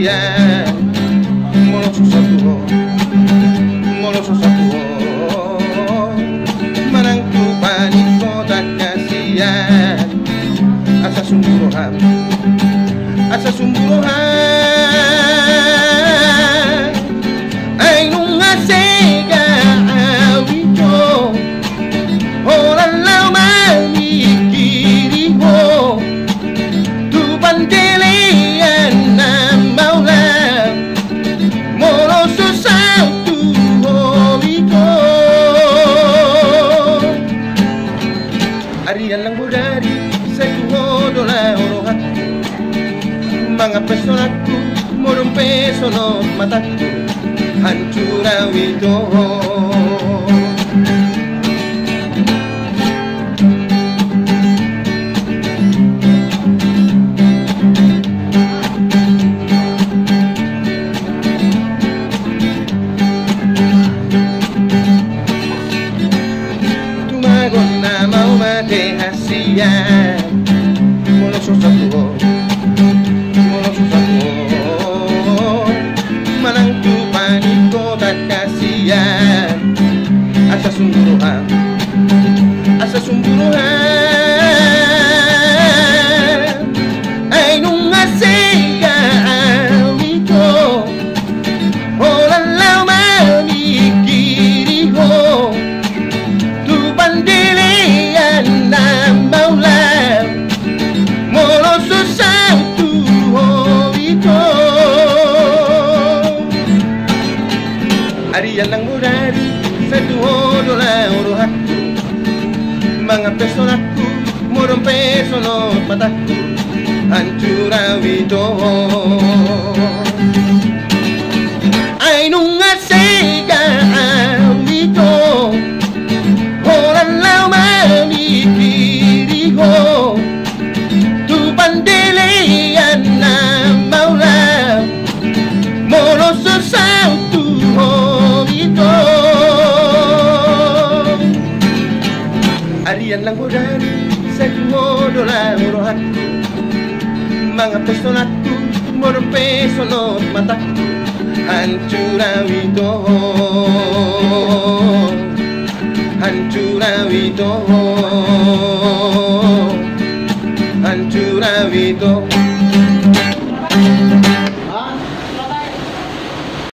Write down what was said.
kasihan, moloso sa tuho, moloso sa tuho. Manang tupanin ko tak kasihan, asa sumburuhan, asa sumburuhan. Ay nung asega awito, orang lama mikiri ho, tu pandelian na maula, moloso sa tuho ito. Arian lang budari sa tuho dola orohat, mga personaku morong peso no mataku, hancur awito. Tumagon na mau mati hasian, moloso sa tuho, moloso sa tuho. Manang tupanin ko tak kasihan, asa sumburuhan, asa sumburuhan. Ay nung asega awito, orang lama mikiri ho, tu pandelian na maula, moloso sa tuho ito. Arian lang murari sa tuho dola orohaku, mga personaku morong peso no mataku, hancur awito. Ay nung asega awito, orang lama mikiri ho, tu pandelian na maula, moloso sa tuho ito. Arian lang budari sa tuho dola orohaku, mga personaku morong peso no mataku, hancur awito, hancur awito, hancur awito.